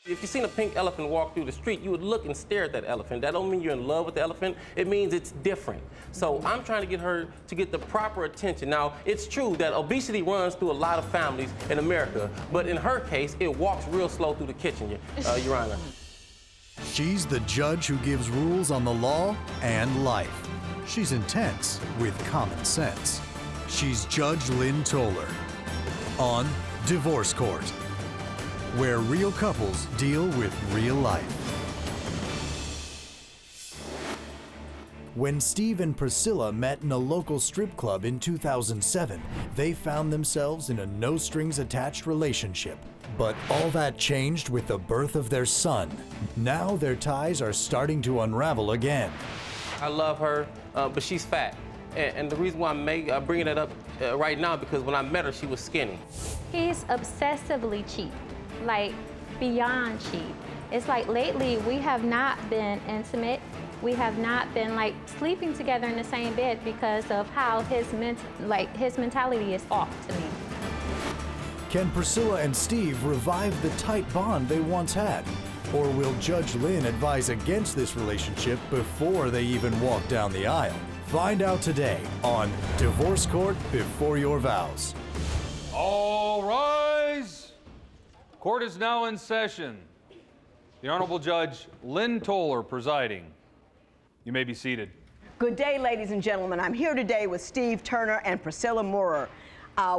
If you've seen a pink elephant walk through the street, you would look and stare at that elephant. That don't mean you're in love with the elephant. It means it's different. So I'm trying to get her to get the proper attention. Now, it's true that obesity runs through a lot of families in America, but in her case, it walks real slow through the kitchen, Your Honor. She's the judge who gives rules on the law and life. She's intense with common sense. She's Judge Lynn Toller on Divorce Court, where real couples deal with real life. When Steve and Priscilla met in a local strip club in 2007, they found themselves in a no-strings-attached relationship. But all that changed with the birth of their son. Now their ties are starting to unravel again. I love her, but she's fat. And the reason why I'm bringing it up right now, because when I met her, she was skinny. He's obsessively cheap. Like, beyond cheap. It's like lately we have not been intimate. We have not been like sleeping together in the same bed because of how his mentality is off to me. Can Priscilla and Steve revive the tight bond they once had? Or will Judge Lynn advise against this relationship before they even walk down the aisle? Find out today on Divorce Court Before Your Vows. All rise. Court is now in session. The Honorable Judge Lynn Toller presiding. You may be seated. Good day, ladies and gentlemen. I'm here today with Steve Turner and Priscilla Moorer.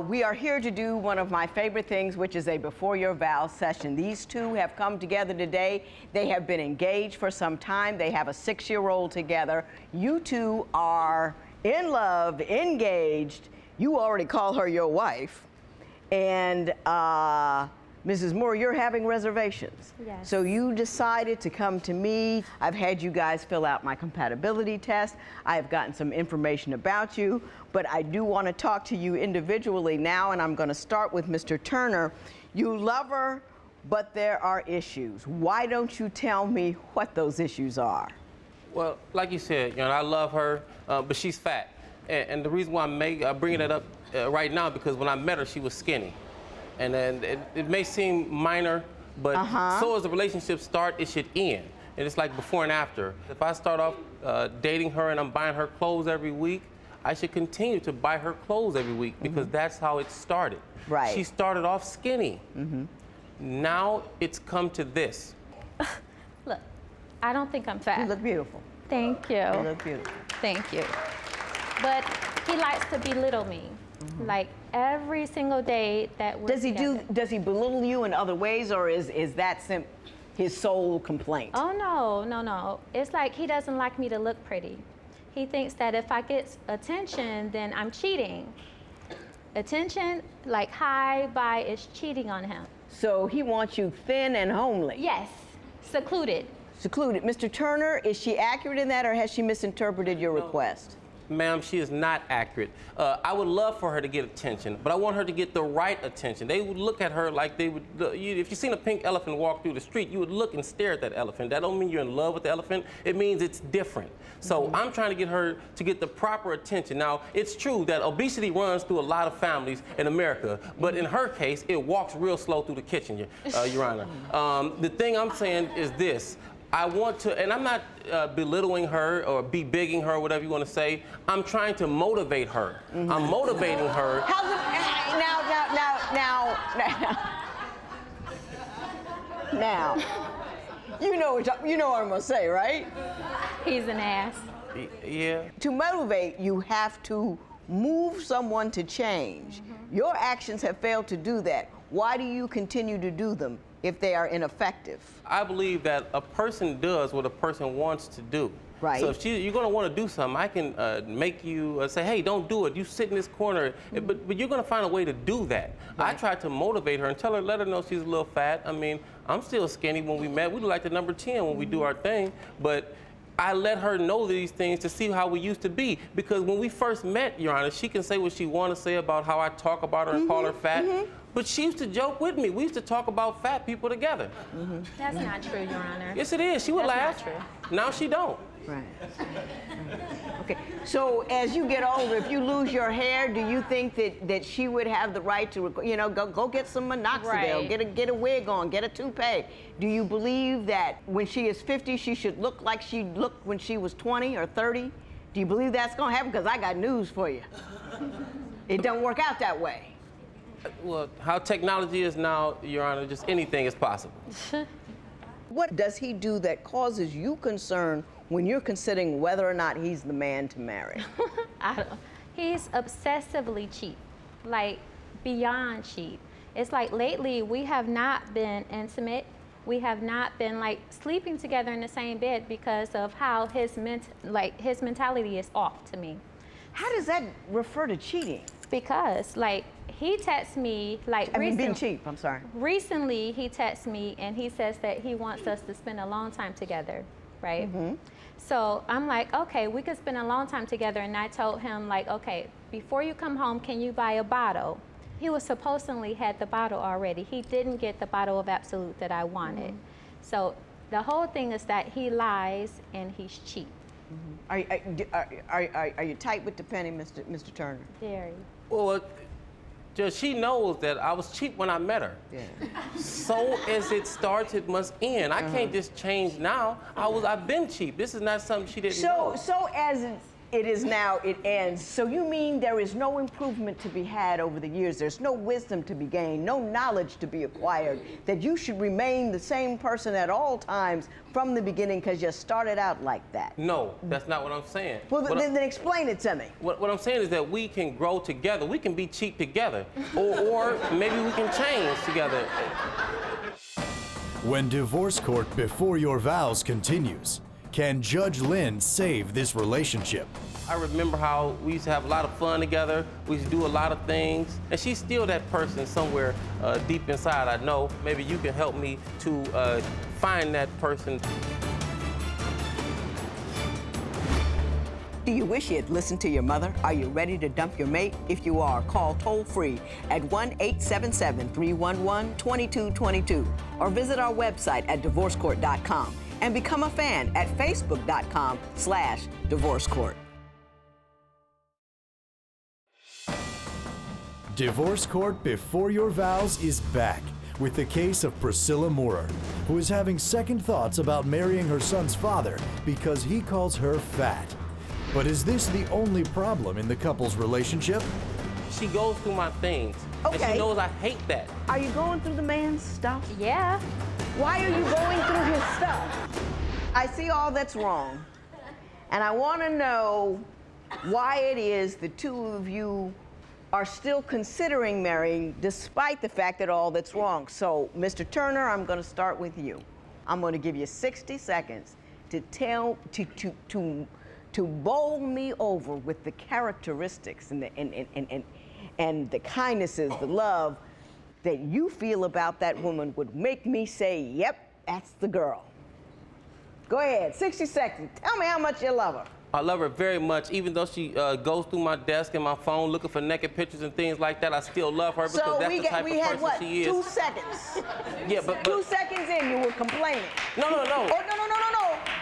We are here to do one of my favorite things, which is a Before Your Vows session. These two have come together today. They have been engaged for some time. They have a 6-year-old together. You two are in love, engaged. You already call her your wife. And Mrs. Moore, you're having reservations. Yes. So you decided to come to me. I've had you guys fill out my compatibility test. I have gotten some information about you, but I do want to talk to you individually now, and I'm going to start with Mr. Turner. You love her, but there are issues. Why don't you tell me what those issues are? Well, like you said, I love her, but she's fat. And the reason why I'm bringing it up right now, because when I met her, she was skinny. And then it may seem minor, but so as the relationship start, it should end. And it's like before and after. If I start off dating her and I'm buying her clothes every week, I should continue to buy her clothes every week because that's how it started. Right. She started off skinny. Now it's come to this. Look, I don't think I'm fat. You look beautiful. Thank you. You look beautiful. Thank you. But he likes to belittle me. Like every single day that we're together. Does he belittle you in other ways, or is that his sole complaint? Oh, no. It's like he doesn't like me to look pretty. He thinks that if I get attention, then I'm cheating. Attention, like high by, is cheating on him. So he wants you thin and homely. Yes, secluded. Secluded. Mr. Turner, is she accurate in that, or has she misinterpreted your request? Ma'am, she is not accurate. I would love for her to get attention, but I want her to get the right attention. They would look at her like they would, if you've seen a pink elephant walk through the street, you would look and stare at that elephant. That don't mean you're in love with the elephant. It means it's different. So I'm trying to get her to get the proper attention. Now, it's true that obesity runs through a lot of families in America, but in her case, it walks real slow through the kitchen, Your Honor. The thing I'm saying is this. I want to, and I'm not belittling her or be-bigging her, whatever you want to say. I'm trying to motivate her. I'm motivating her. How's it, now, you know what I'm gonna say, right? He's an ass. Yeah. To motivate, you have to move someone to change. Your actions have failed to do that. Why do you continue to do them if they are ineffective? I believe that a person does what a person wants to do. Right. So if you're going to want to do something, I can make you say, hey, don't do it. You sit in this corner. But you're going to find a way to do that. Right. I tried to motivate her and let her know she's a little fat. I mean, I'm still skinny when we met. We look like the number 10 when we do our thing. But I let her know these things to see how we used to be. Because when we first met, Your Honor, she can say what she want to say about how I talk about her and call her fat. But she used to joke with me. We used to talk about fat people together. That's not true, Your Honor. Yes, it is. She would laugh. That's not true. Now she don't. Right. Okay. So as you get older, if you lose your hair, do you think that she would have the right to, go get some minoxidil, Right. get a wig on, get a toupee? Do you believe that when she is 50, she should look like she looked when she was 20 or 30? Do you believe that's going to happen? Because I got news for you. It don't work out that way. Well, how technology is now, Your Honor, just anything is possible. What does he do that causes you concern when you're considering whether or not he's the man to marry? He's obsessively cheap, like beyond cheap. It's like lately we have not been intimate. We have not been like sleeping together in the same bed because of how his mentality is off to me. How does that refer to cheating? Because like he texts me like Being cheap, I'm sorry. Recently he texts me and he says that he wants us to spend a long time together, right? Mm-hmm. So I'm like, okay, we could spend a long time together. And I told him like, okay, before you come home, can you buy a bottle? He was supposedly had the bottle already. He didn't get the bottle of Absolute that I wanted. Mm-hmm. So the whole thing is that he lies and he's cheap. Mm-hmm. Are you tight with the penny, Mr. Turner? Very. Well, Judge, she knows that I was cheap when I met her. Yeah. So as it starts, it must end. I can't just change now. I've been cheap. This is not something she didn't know. So as it is now, it ends. So you mean there is no improvement to be had over the years? There's no wisdom to be gained, no knowledge to be acquired, that you should remain the same person at all times from the beginning because you started out like that? No, that's not what I'm saying. Well, then explain it to me. What I'm saying is that we can grow together. We can be cheap together. Or maybe we can change together. When divorce court before your vows continues, can Judge Lynn save this relationship? I remember how we used to have a lot of fun together. We used to do a lot of things. And she's still that person somewhere deep inside, I know. Maybe you can help me to find that person. Do you wish you had listened to your mother? Are you ready to dump your mate? If you are, call toll-free at 1-877-311-2222 or visit our website at divorcecourt.com and become a fan at facebook.com/divorcecourt. Divorce Court Before Your Vows is back with the case of Priscilla Moorer, who is having second thoughts about marrying her son's father because he calls her fat. But is this the only problem in the couple's relationship? She goes through my things. And Okay. she knows I hate that. Are you going through the man's stuff? Yeah. Why are you going through his stuff? I see all that's wrong, and I want to know why it is the two of you are still considering marrying despite the fact that all that's wrong. So, Mr. Turner, I'm going to start with you. I'm going to give you 60 seconds to bowl me over with the characteristics and the kindnesses, the love that you feel about that woman would make me say, yep, that's the girl. Go ahead, 60 seconds. Tell me how much you love her. I love her very much. Even though she goes through my desk and my phone looking for naked pictures and things like that, I still love her because So that's we the type of had person what? she is. 2 seconds. Yeah, but 2 seconds in, you were complaining. No. Oh, no.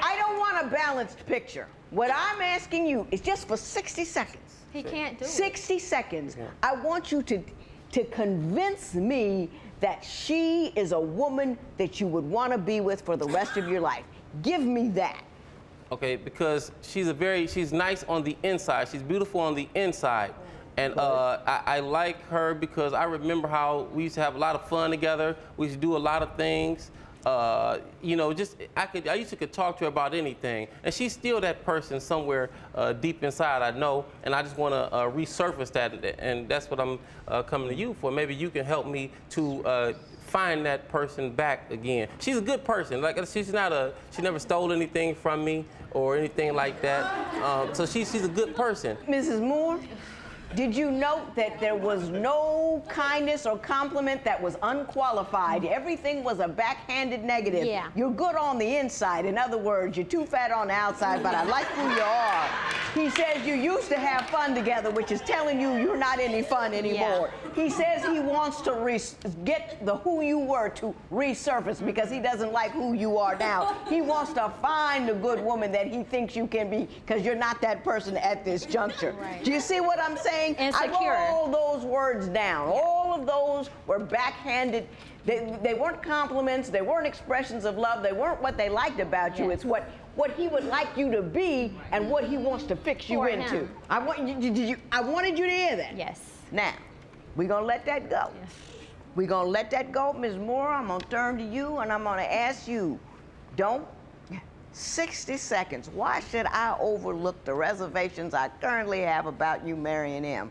I don't want a balanced picture. What I'm asking you is just for 60 seconds. He can't do it. 60 seconds. I want you to convince me that she is a woman that you would want to be with for the rest of your life. Give me that. Okay, because she's nice on the inside. She's beautiful on the inside. And I like her because I remember how we used to have a lot of fun together. We used to do a lot of things. I used to talk to her about anything. And she's still that person somewhere deep inside, I know. And I just want to resurface that. And that's what I'm coming to you for. Maybe you can help me to find that person back again. She's a good person. Like she never stole anything from me or anything like that. So she's a good person. Mrs. Moore, Did you note that there was no kindness or compliment that was unqualified? Everything was a backhanded negative. Yeah. You're good on the inside. In other words, you're too fat on the outside, but I like who you are. He says you used to have fun together, which is telling you you're not any fun anymore. Yeah. He says he wants to get the who you were to resurface because he doesn't like who you are now. He wants to find a good woman that he thinks you can be because you're not that person at this juncture. Right. Do you see what I'm saying? Insecure. I wrote all those words down. All of those were backhanded. They weren't compliments. They weren't expressions of love. They weren't what they liked about you. It's what he would like you to be and what he wants to fix you For into. him. I wanted you to hear that. Yes. Now, we're going to let that go. Yes. We're going to let that go, Ms. Moore. I'm going to turn to you, and I'm going to ask you, 60 seconds. Why should I overlook the reservations I currently have about you marrying him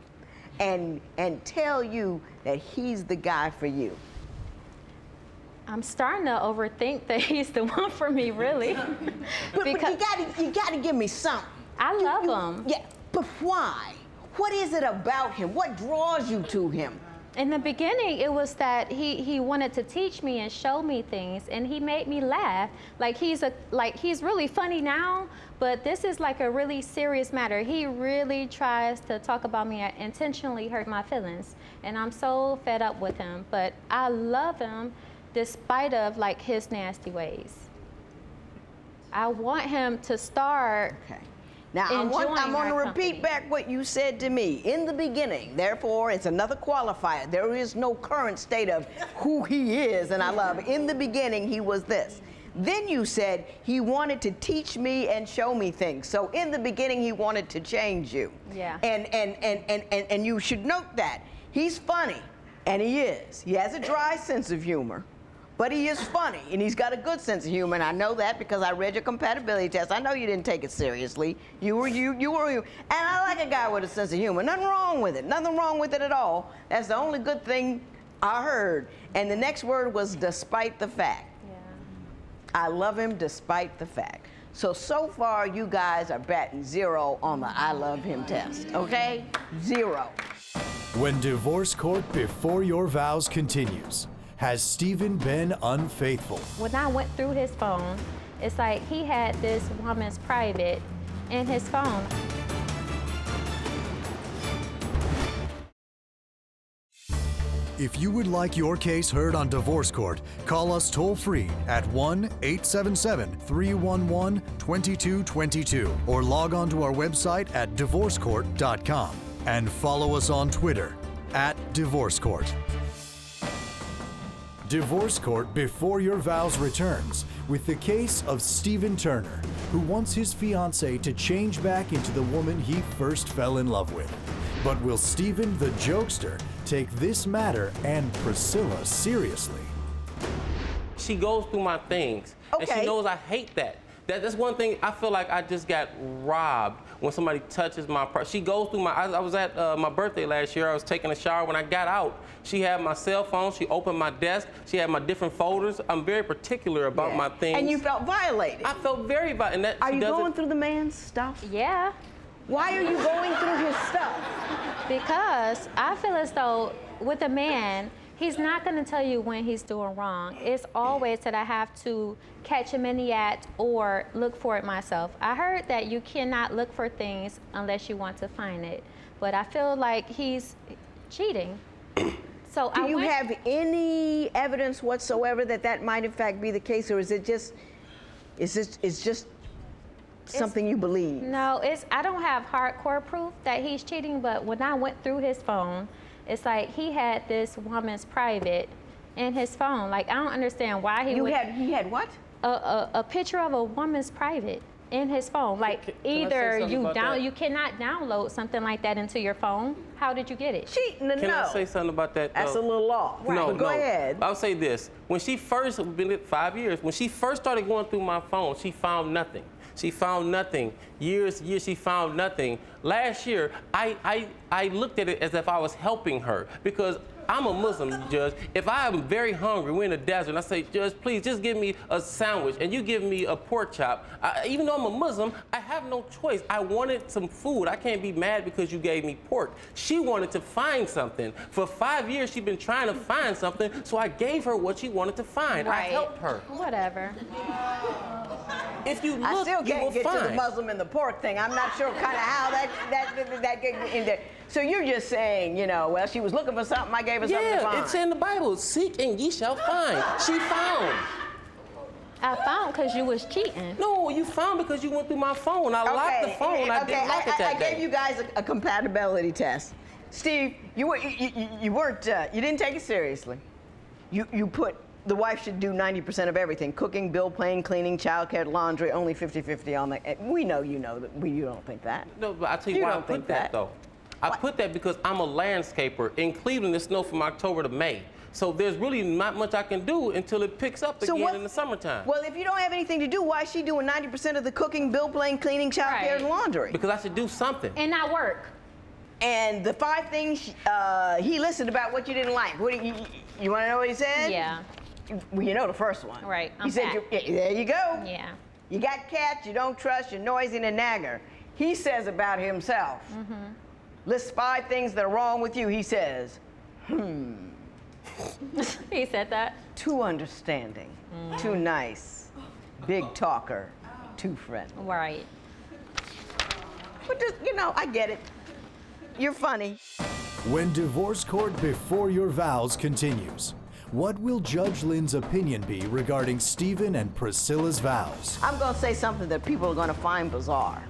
and tell you that he's the guy for you? I'm starting to overthink that he's the one for me, really. But you gotta give me something. I love him. Yeah, but why? What is it about him? What draws you to him? In the beginning, it was that he wanted to teach me and show me things, and he made me laugh. Like he's really funny now, but this is like a really serious matter. He really tries to talk about me and intentionally hurt my feelings, and I'm so fed up with him. But I love him despite of like his nasty ways. I want him to start. Okay. Now, I'm going to repeat back what you said to me. In the beginning, therefore, it's another qualifier. There is no current state of who he is, and I love it. In the beginning, he was this. Then you said he wanted to teach me and show me things. So in the beginning, he wanted to change you. Yeah. And you should note that. He's funny, and he is. He has a dry sense of humor. But he is funny, and he's got a good sense of humor, and I know that because I read your compatibility test. I know you didn't take it seriously. You were you. And I like a guy with a sense of humor. Nothing wrong with it. Nothing wrong with it at all. That's the only good thing I heard. And the next word was despite the fact. Yeah. I love him despite the fact. So far, you guys are batting 0 on the I love him test, okay? 0. When divorce court before your vows continues, has Stephen been unfaithful? When I went through his phone, it's like he had this woman's private in his phone. If you would like your case heard on Divorce Court, call us toll-free at 1-877-311-2222 or log on to our website at divorcecourt.com and follow us on Twitter @DivorceCourt. Divorce Court Before Your Vows returns with the case of Stephen Turner, who wants his fiancée to change back into the woman he first fell in love with. But will Stephen the jokester take this matter and Priscilla seriously? She goes through my things, and Okay. she knows I hate that. That's one thing I feel like I just got robbed when somebody touches my She goes through my, I was at my birthday last year. I was taking a shower. When I got out, she had my cell phone. She opened my desk. She had my different folders. I'm very particular about my things. And you felt violated. I felt very violated. Are you going through the man's stuff? Yeah, Why are you going through his stuff? because I feel as though with a man, he's not going to tell you when he's doing wrong. It's always that I have to catch him in the act or look for it myself. I heard that you cannot look for things unless you want to find it. But I feel like he's cheating. So Do you have any evidence whatsoever that that might in fact be the case, or is it just, it's just something you believe? No, I don't have hardcore proof that he's cheating, but when I went through his phone, it's like he had this woman's private in his phone. Like, I don't understand why he He had what? a picture of a woman's private in his phone. Like, Can I say either something about that? you cannot download something like that into your phone. How did you get it? Cheating, no. Can I say something about that? That's a little off. No, But go ahead. I'll say this. When she first, been 5 years, when she first started going through my phone, she found nothing. She found nothing. Years, she found nothing. Last year, I looked at it as if I was helping her because I'm a Muslim, Judge. If I am very hungry, we're in the desert, and I say, Judge, please just give me a sandwich, and you give me a pork chop, even though I'm a Muslim, I have no choice. I wanted some food. I can't be mad because you gave me pork. She wanted to find something. For 5 years, she's been trying to find something, so I gave her what she wanted to find. I helped her. Whatever. If you look, I still you will can't get find. to the Muslim and the pork thing. I'm not sure kind of how that get in there. So you're just saying, you know, well, she was looking for something, I gave her something to find. Yeah, it's in the Bible. Seek and ye shall find. She found. I found because you was cheating. No, you found because you went through my phone. I locked the phone. I didn't lock it that day. I gave you guys a compatibility test. Steve, you didn't take it seriously. You put the wife should do 90% of everything: cooking, bill paying, cleaning, childcare, laundry. Only 50-50 on that. We know you know that. You don't think that. No, but I'll tell you why I put that though. I put that because I'm a landscaper. In Cleveland, it snows from October to May. So there's really not much I can do until it picks up again in the summertime. Well, if you don't have anything to do, why is she doing 90% of the cooking, bill paying, cleaning, childcare, and laundry? Because I should do something. And not work. And the 5 things he listed about what you didn't like. What do you want to know what he said? Yeah. Well, you know the first one. Right. He said, there you go. Yeah. You got cats, you don't trust, you're noisy and a nagger. He says about himself, lists 5 things that are wrong with you. He says, He said that. too understanding, too nice, big talker, too friendly. Right. But just, you know, I get it. You're funny. When divorce court before your vows continues, what will Judge Lynn's opinion be regarding Stephen and Priscilla's vows? I'm going to say something that people are going to find bizarre.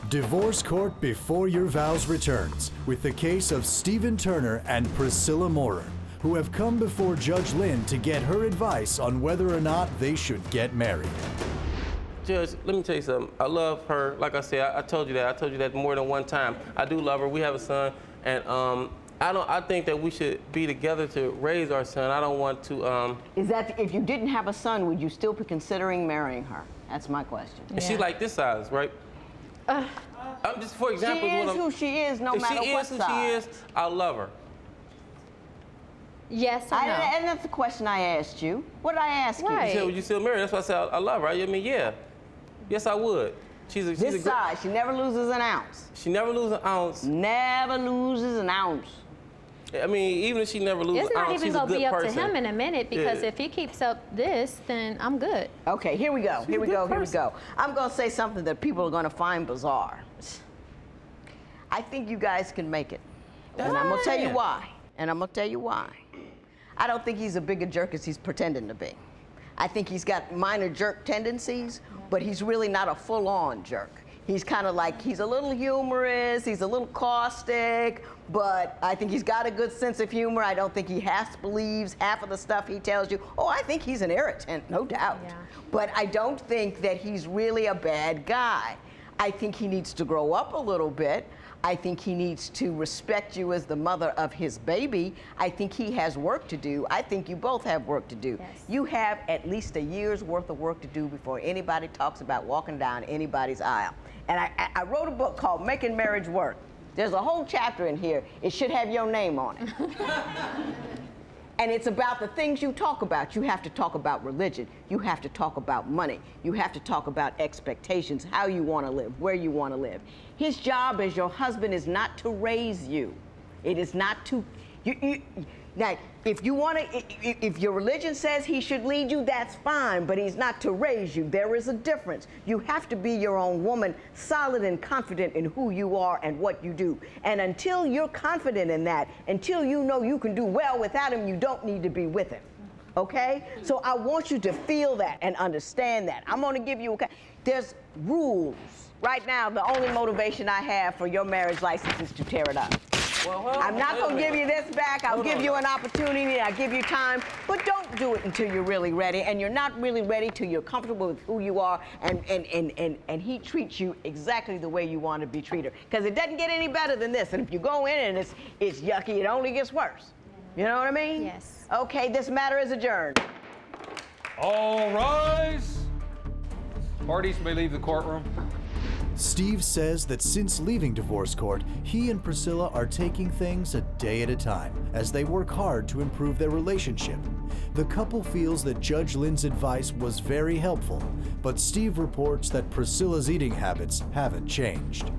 Divorce Court Before Your Vows returns with the case of Stephen Turner and Priscilla Moorer, who have come before Judge Lynn to get her advice on whether or not they should get married. Judge, let me tell you something. I love her. Like I said, I told you that. I told you that more than one time. I do love her. We have a son, and I think that we should be together to raise our son. I don't want to. Is that if you didn't have a son, would you still be considering marrying her? That's my question. Yeah. She's like this size, right? I'm just, for example, she is who she is, no matter what size. If she is who she is, I love her. Yes or no? And that's the question I asked you. What did I ask you? You said, would you still marry her? That's why I said I love her. I mean, yeah. Yes, I would. She's this size, she never loses an ounce. She never loses an ounce. Never loses an ounce. I mean, even if she never loses an ounce, she's a good person. It's not even going to be up to him in a minute, because if he keeps up this, then I'm good. Okay, here we go. Here we go. I'm going to say something that people are going to find bizarre. I think you guys can make it. And I'm going to tell you why. I don't think he's as big a jerk as he's pretending to be. I think he's got minor jerk tendencies, but he's really not a full-on jerk. He's kind of like, he's a little humorous, he's a little caustic, but I think he's got a good sense of humor. I don't think he believes half of the stuff he tells you. Oh, I think he's an irritant, no doubt. Yeah. But I don't think that he's really a bad guy. I think he needs to grow up a little bit. I think he needs to respect you as the mother of his baby. I think he has work to do. I think you both have work to do. Yes. You have at least a year's worth of work to do before anybody talks about walking down anybody's aisle. And I wrote a book called Making Marriage Work. There's a whole chapter in here. It should have your name on it. And it's about the things you talk about. You have to talk about religion. You have to talk about money. You have to talk about expectations, how you want to live, where you want to live. His job as your husband is not to raise you. It is not to, now, if your religion says he should lead you, that's fine, but he's not to raise you. There is a difference. You have to be your own woman, solid and confident in who you are and what you do. And until you're confident in that, until you know you can do well without him, you don't need to be with him. Okay? So I want you to feel that and understand that. I'm going to give you, there's rules. Right now, the only motivation I have for your marriage license is to tear it up. Well, I'm not going to give you this back. I'll give you an opportunity. I'll give you time. But don't do it until you're really ready. And you're not really ready till you're comfortable with who you are and he treats you exactly the way you want to be treated. Because it doesn't get any better than this. And if you go in and it's yucky, it only gets worse. You know what I mean? Yes. Okay, this matter is adjourned. All rise. Parties may leave the courtroom. Steve says that since leaving divorce court, he and Priscilla are taking things a day at a time as they work hard to improve their relationship. The couple feels that Judge Lynn's advice was very helpful, but Steve reports that Priscilla's eating habits haven't changed.